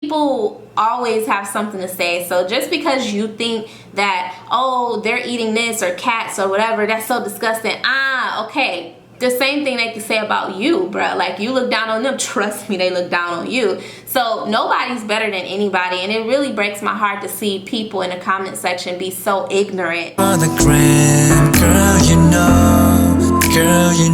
People always have something to say. So just because you think that, oh, they're eating this or cats or whatever, that's so disgusting. Okay. The same thing they can say about you, bro. Like, you look down on them. Trust me, they look down on you. So nobody's better than anybody, and it really breaks my heart to see people in the comment section be so ignorant. On the gram, girl, you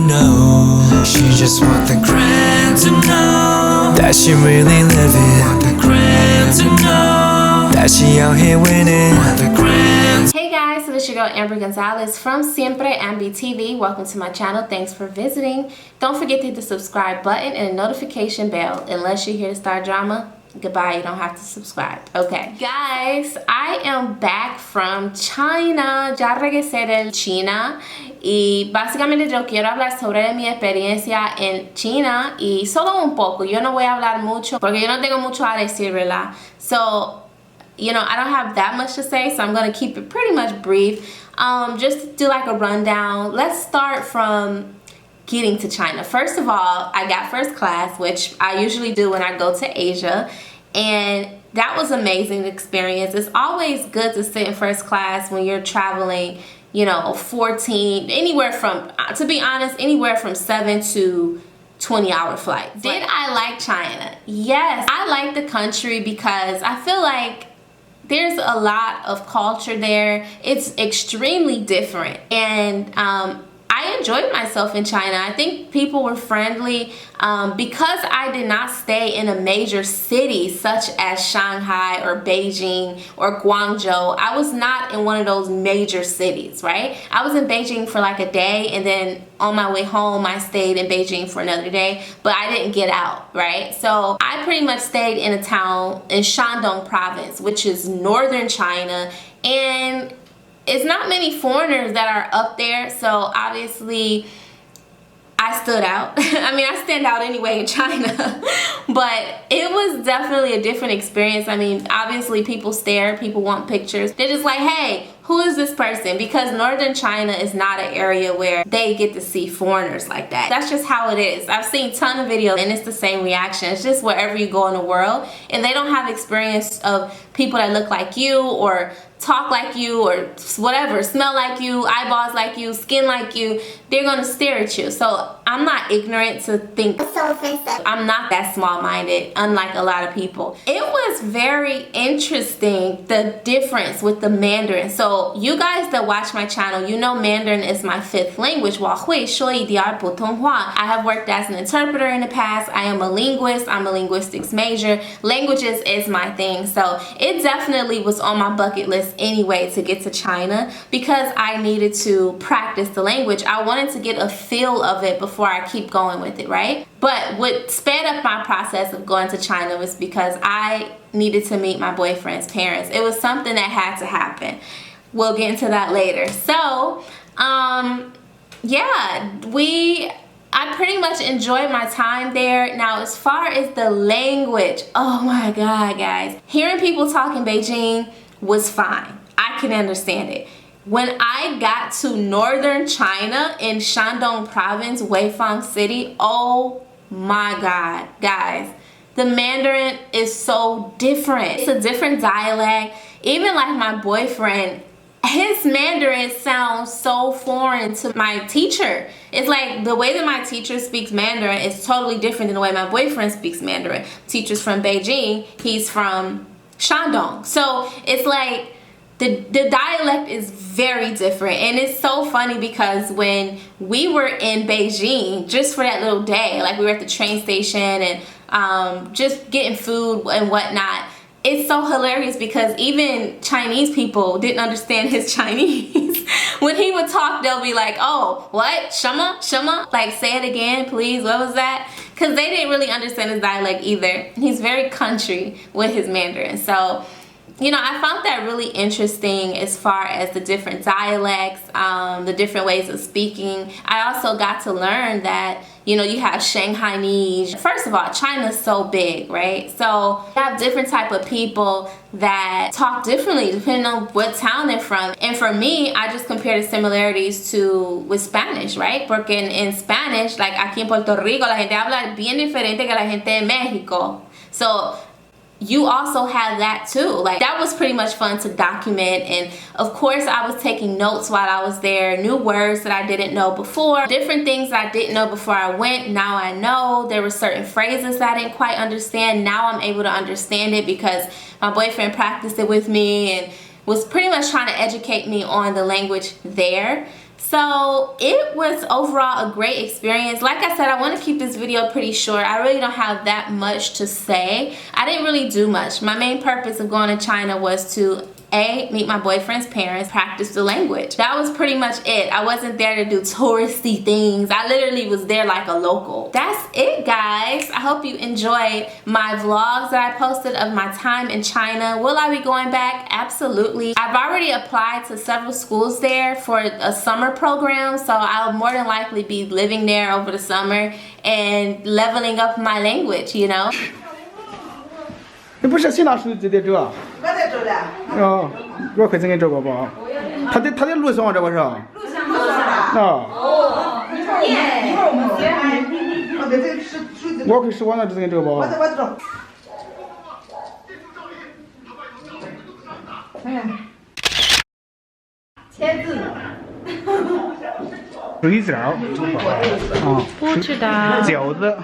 know, she just want the gram to know that she really living. Want the gram to know that she out here winning. Want the gram. Hey guys, so this is your girl Amber Gonzalez from Siempre Ambi TV. Welcome to my channel. Thanks for visiting. Don't forget to hit the subscribe button and the notification bell. Unless you're here to start drama, goodbye, you don't have to subscribe. Okay, guys, I am back from China. Ya regresé de China y básicamente yo quiero hablar sobre mi experiencia en China y solo un poco. Yo no voy a hablar mucho porque yo no tengo mucho a decir, ¿verdad? So, you know, I don't have that much to say, so I'm going to keep it pretty much brief. Just to do like a rundown, let's start from getting to China. First of all, I got first class, which I usually do when I go to Asia, and that was an amazing experience. It's always good to sit in first class when you're traveling, you know, 14, anywhere from, to be honest, anywhere from 7 to 20-hour flights. Did I like China? Yes, I like the country because I feel like there's a lot of culture there. It's extremely different, and I enjoyed myself in China. I think people were friendly because I did not stay in a major city such as Shanghai or Beijing or Guangzhou. I was not in one of those major cities, right? I was in Beijing for like a day, and then on my way home I stayed in Beijing for another day, but I didn't get out, right? So I pretty much stayed in a town in Shandong province, which is northern China, and it's not many foreigners that are up there, so obviously I stood out. I mean, I stand out anyway in China, but it was definitely a different experience. I mean, obviously people stare, people want pictures. They're just like, hey, who is this person? Because northern China is not an area where they get to see foreigners like that. That's just how it is. I've seen a ton of videos and it's the same reaction. It's just wherever you go in the world, and they don't have experience of people that look like you or talk like you or whatever, smell like you, eyeballs like you, skin like you. They're gonna stare at you. So I'm not ignorant to think so offensive. I'm not that small-minded, unlike a lot of people. It was very interesting, the difference with the Mandarin. So you guys that watch my channel, you know Mandarin is my 5th language. 我会说一点普通话. I have worked as an interpreter in the past. I am a linguist. I'm a linguistics major. Languages is my thing. So it definitely was on my bucket list anyway to get to China because I needed to practice the language. I wanted to get a feel of it before I keep going with it, right? But what sped up my process of going to China was because I needed to meet my boyfriend's parents. It was something that had to happen. We'll get into that later. So, yeah, I pretty much enjoyed my time there. Now, as far as the language, oh my God, guys. Hearing people talk in Beijing was fine. I can understand it. When I got to northern China in Shandong province, Weifang city, oh my God, guys. The Mandarin is so different. It's a different dialect. Even like my boyfriend, his Mandarin sounds so foreign to my teacher. It's like the way that my teacher speaks Mandarin is totally different than the way my boyfriend speaks Mandarin. Teacher's from Beijing, he's from Shandong. So it's like the dialect is very different, and it's so funny because when we were in Beijing just for that little day, like we were at the train station and just getting food and whatnot, it's so hilarious because even Chinese people didn't understand his Chinese. When he would talk, they'll be like, oh, what? Shama? Shama? Like, say it again, please. What was that? Because they didn't really understand his dialect either. He's very country with his Mandarin. So, you know, I found that really interesting as far as the different dialects, the different ways of speaking. I also got to learn that, you know, you have Shanghainese. First of all, China's so big, right? So you have different type of people that talk differently depending on what town they're from. And for me, I just compare the similarities with Spanish, right? Porque in Spanish, like aquí en Puerto Rico, la gente habla bien diferente que la gente en México. So you also have that too. Like, that was pretty much fun to document. And of course I was taking notes while I was there, new words that I didn't know before, different things I didn't know before I went, now I know. There were certain phrases that I didn't quite understand, now I'm able to understand it because my boyfriend practiced it with me and was pretty much trying to educate me on the language there. So it was overall a great experience. Like I said, I want to keep this video pretty short. I really don't have that much to say. I didn't really do much. My main purpose of going to China was to meet my boyfriend's parents, practice the language. That was pretty much it. I wasn't there to do touristy things. I literally was there like a local. That's it, guys. I hope you enjoyed my vlogs that I posted of my time in China. Will I be going back? Absolutely. I've already applied to several schools there for a summer program, so I'll more than likely be living there over the summer and leveling up my language, you know? 你不是新老师直接走啊？我在走的。哦，我可真给走过不？他在路上这不是？路上的。哦。一会儿我们接。哦，对，这是。我可以是往那直接走不？我走。签字。水饺。啊。不知道。饺子。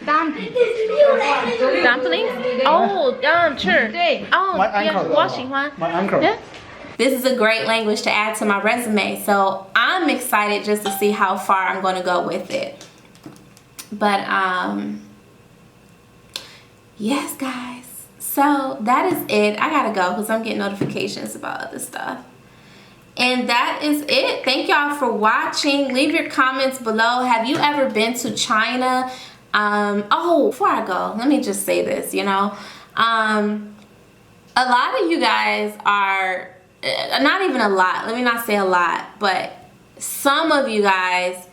Dumplings? Oh, sure. 对。 Oh, yeah, 我喜欢。 My uncle. Yeah. This is a great language to add to my resume, so I'm excited just to see how far I'm going to go with it. But yes, guys. So that is it. I gotta go because I'm getting notifications about other stuff. And that is it. Thank y'all for watching. Leave your comments below. Have you ever been to China? Oh, before I go, let me just say this, you know, a lot of you guys are, not even a lot, let me not say a lot, but some of you guys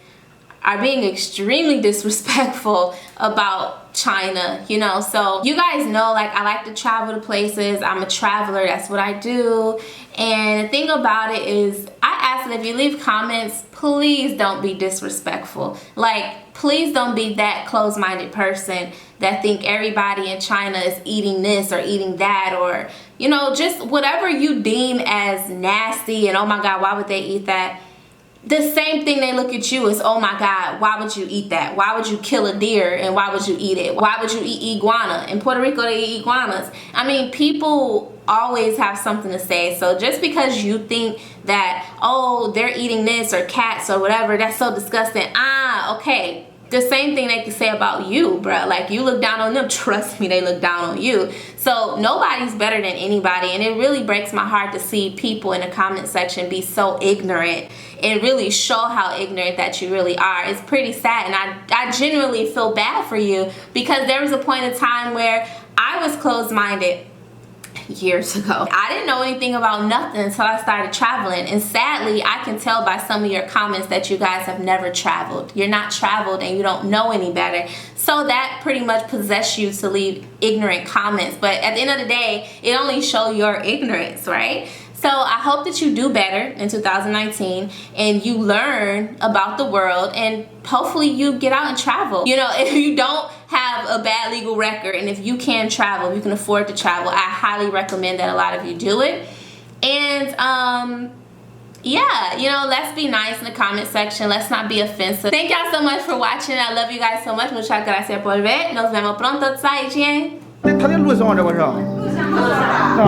are being extremely disrespectful about China, you know. So you guys know, like, I like to travel to places. I'm a traveler, that's what I do. And the thing about it is, I ask that if you leave comments, please don't be disrespectful. Like, please don't be that close-minded person that think everybody in China is eating this or eating that, or, you know, just whatever you deem as nasty and oh my God, why would they eat that? The same thing they look at you as, oh my God, why would you eat that? Why would you kill a deer and why would you eat it? Why would you eat iguana? In Puerto Rico, they eat iguanas. I mean, people always have something to say. So just because you think that, oh, they're eating this or cats or whatever, that's so disgusting. Ah, okay. The same thing they can say about you, bruh. Like, you look down on them, trust me, they look down on you. So nobody's better than anybody, and it really breaks my heart to see people in the comment section be so ignorant and really show how ignorant that you really are. It's pretty sad, and I genuinely feel bad for you, because there was a point in time where I was closed-minded years ago. I didn't know anything about nothing until I started traveling, and sadly I can tell by some of your comments that you guys have never traveled. You're not traveled and you don't know any better, so that pretty much possesses you to leave ignorant comments. But at the end of the day, it only shows your ignorance, right? So I hope that you do better in 2019 and you learn about the world, and hopefully you get out and travel. You know, if you don't have a bad legal record and if you can travel, you can afford to travel, I highly recommend that a lot of you do it. And yeah, you know, let's be nice in the comment section. Let's not be offensive. Thank y'all so much for watching. I love you guys so much. Muchas gracias por ver. Nos vemos pronto. 再见。他在路上这不是？路上的。哦。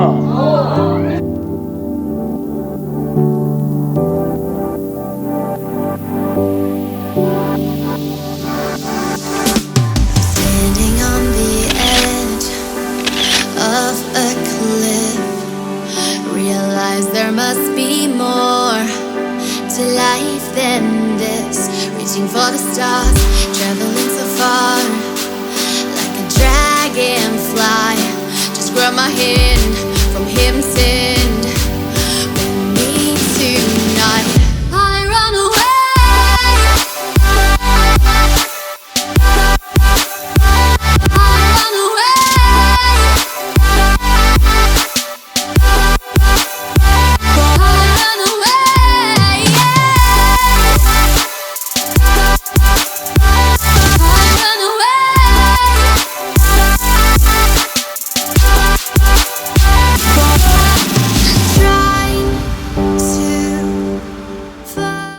There must be more to life than this. Reaching for the stars, traveling so far, like a dragonfly. Just grab my hand.